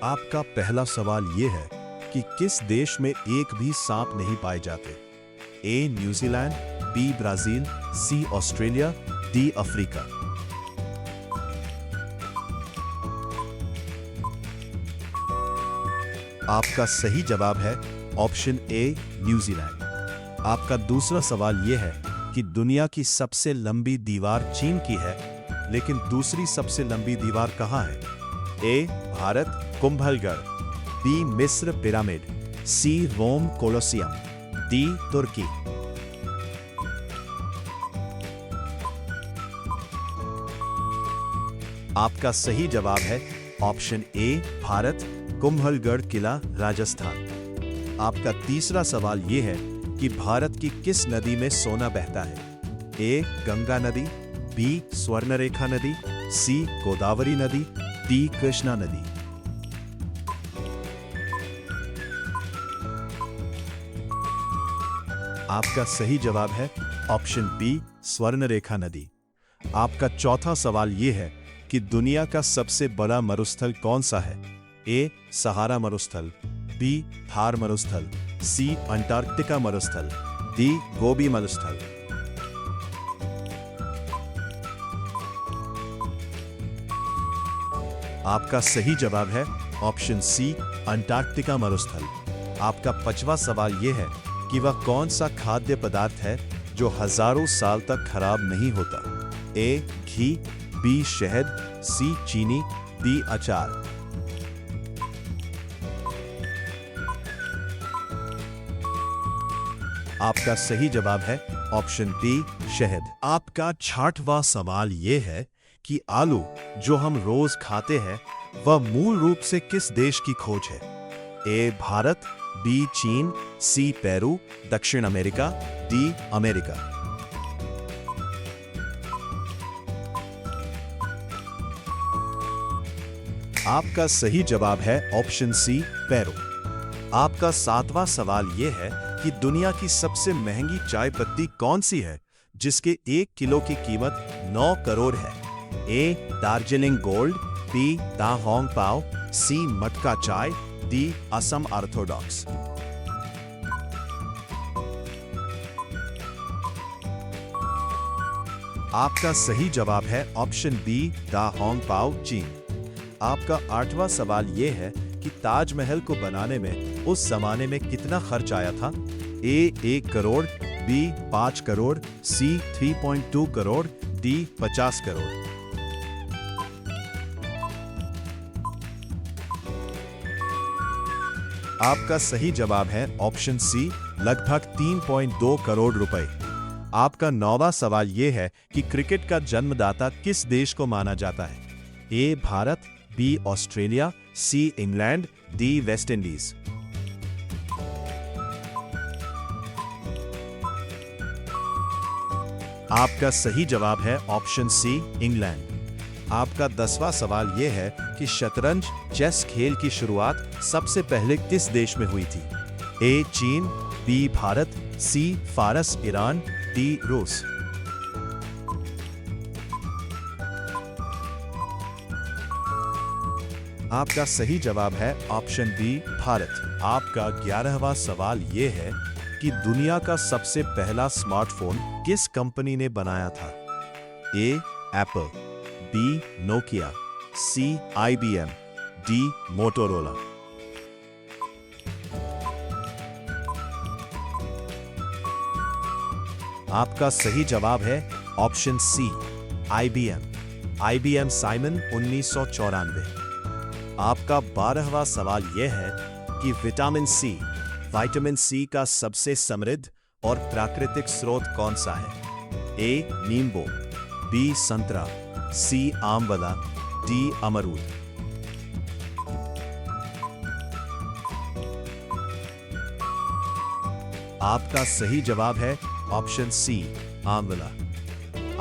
आपका पहला सवाल ये है कि किस देश में एक भी सांप नहीं पाए जाते। ए न्यूजीलैंड, बी ब्राजील, सी ऑस्ट्रेलिया, डी अफ्रीका। आपका सही जवाब है ऑप्शन ए न्यूजीलैंड। आपका दूसरा सवाल यह है कि दुनिया की सबसे लंबी दीवार चीन की है, लेकिन दूसरी सबसे लंबी दीवार कहाँ है? ए भारत कुंभलगढ़, बी मिस्र पिरामिड, सी रोम कोलोसियम, डी तुर्की। आपका सही जवाब है ऑप्शन ए भारत कुंभलगढ़ किला राजस्थान। आपका तीसरा सवाल यह है कि भारत की किस नदी में सोना बहता है? ए गंगा नदी, बी स्वर्णरेखा नदी, सी गोदावरी नदी, डी कृष्णा नदी। आपका सही जवाब है ऑप्शन बी स्वर्णरेखा नदी। आपका चौथा सवाल यह है कि दुनिया का सबसे बड़ा मरुस्थल कौन सा है? ए सहारा मरुस्थल, बी थार मरुस्थल, सी अंटार्कटिका मरुस्थल, डी गोबी मरुस्थल। आपका सही जवाब है ऑप्शन सी अंटार्कटिका मरुस्थल। आपका पांचवा सवाल यह है कि वह कौन सा खाद्य पदार्थ है जो हजारों साल तक खराब नहीं होता? ए घी, बी शहद, सी चीनी, डी अचार। आपका सही जवाब है ऑप्शन बी शहद। आपका छठवां सवाल यह है कि आलू जो हम रोज खाते हैं वह मूल रूप से किस देश की खोज है? ए भारत, बी चीन, सी पेरू, दक्षिण अमेरिका, डी अमेरिका। आपका सही जवाब है ऑप्शन सी पेरू। आपका सातवां सवाल यह है कि दुनिया की सबसे महंगी चाय पत्ती कौन सी है जिसके 1 किलो की कीमत 9 करोड़ है? ए दार्जिलिंग गोल्ड, बी दा होंग पाओ, सी मटका चाय, डी असम ऑर्थोडॉक्स। आपका सही जवाब है ऑप्शन बी दा होंग पाओ चीन। आपका आठवां सवाल यह है कि ताजमहल को बनाने में उस जमाने में कितना खर्च आया था? ए 1 करोड़, बी 5 करोड़, सी 3.2 करोड़, डी 50 करोड़। आपका सही जवाब है ऑप्शन सी लगभग 3.2 करोड़ रुपए। आपका नौवां सवाल यह है कि क्रिकेट का जन्मदाता किस देश को माना जाता है? A Bharat, B Australia, C England, D West Indies. आपका सही जवाब है ऑप्शन सी इंग्लैंड। आपका 10वां सवाल यह है कि शतरंज चेस खेल की शुरुआत सबसे पहले किस देश में हुई थी? ए चीन, बी भारत, सी फारस ईरान, डी रूस। आपका सही जवाब है ऑप्शन बी भारत। आपका 11वां सवाल यह है कि दुनिया का सबसे पहला स्मार्टफोन किस कंपनी ने बनाया था? ए एप्पल, बी नोकिया, सी IBM, डी मोटोरोला। आपका सही जवाब है ऑप्शन सी IBM साइमन 1994। आपका 12वां सवाल यह है कि विटामिन सी का सबसे समृद्ध और प्राकृतिक स्रोत कौन सा है? ए नींबू, बी संतरा, सी आंवला, डी अमरूद। आपका सही जवाब है ऑप्शन सी आंवला।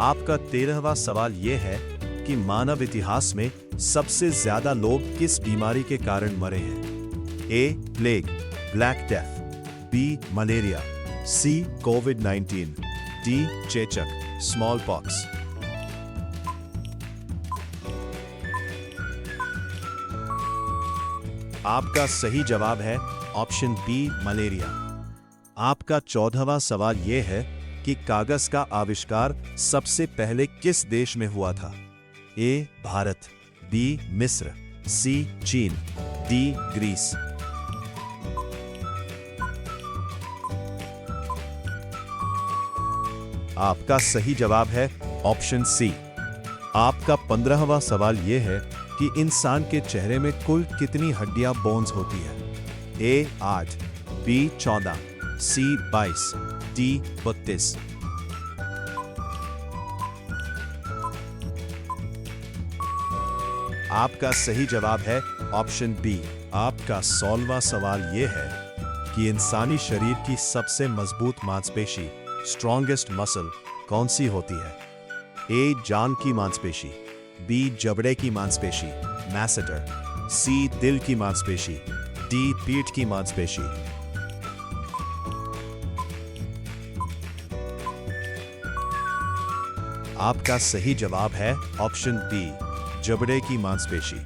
आपका 13वां सवाल यह है कि मानव इतिहास में सबसे ज्यादा लोग किस बीमारी के कारण मरे हैं? A plague, black death, B malaria, C कोविड-19, डी चेचक, स्मॉल पॉक्स। आपका सही जवाब है ऑप्शन बी मलेरिया। आपका 14वां सवाल यह है कि कागज का आविष्कार सबसे पहले किस देश में हुआ था? ए भारत, बी मिस्र, सी चीन, डी ग्रीस। आपका सही जवाब है ऑप्शन सी। आपका 15वां सवाल यह है कि इंसान के चेहरे में कुल कितनी हड्डियां बोन्स होती है? ए 8, बी 14, सी 22, डी 32। आपका सही जवाब है ऑप्शन बी। आपका 16वां सवाल यह है कि इंसानी शरीर की सबसे मजबूत मांसपेशी स्ट्रॉन्गेस्ट मसल कौन सी होती है? ए जांग की मांसपेशी, बी जबड़े की मांसपेशी मैसेटर, सी दिल की मांसपेशी, डी पीठ की मांसपेशी। आपका सही जवाब है ऑप्शन बी जबड़े की मांसपेशी।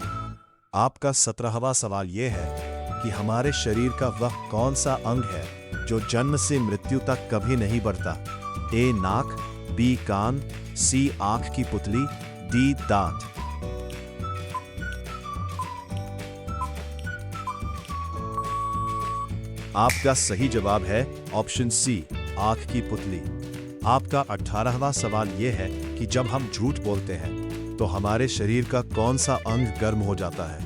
आपका 17वां सवाल यह है कि हमारे शरीर का वह कौन सा अंग है जो जन्म से मृत्यु तक कभी नहीं बढ़ता? ए नाक, बी कान, सी आंख की पुतली, डी दांत। आपका सही जवाब है ऑप्शन सी आंख की पुतली। आपका 18वां सवाल यह है कि जब हम झूठ बोलते हैं तो हमारे शरीर का कौन सा अंग गर्म हो जाता है?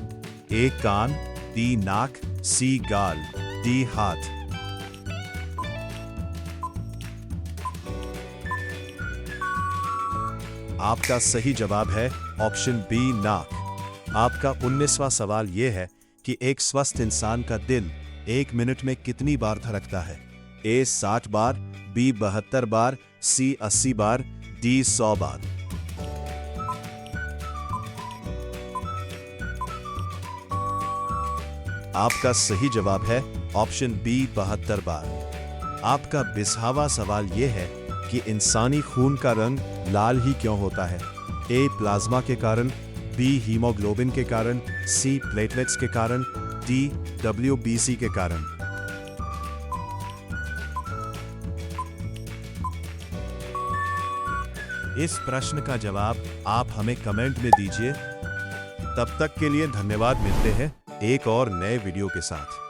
ए कान, बी नाक, सी गाल, डी हाथ। आपका सही जवाब है ऑप्शन बी नाक। आपका 19वां सवाल यह है कि एक स्वस्थ इंसान का दिल 1 मिनट में कितनी बार धड़कता है? ए 60 बार, बी 72 बार, सी 80 बार, डी 100 बार। आपका सही जवाब है ऑप्शन बी 72 बार। आपका 20वां सवाल यह है कि इंसानी खून का रंग लाल ही क्यों होता है? ए प्लाज्मा के कारण, बी हीमोग्लोबिन के कारण, सी प्लेटलेट्स के कारण, डी WBC के कारण। इस प्रश्न का जवाब आप हमें कमेंट में दीजिए। तब तक के लिए धन्यवाद। मिलते हैं एक और नए वीडियो के साथ।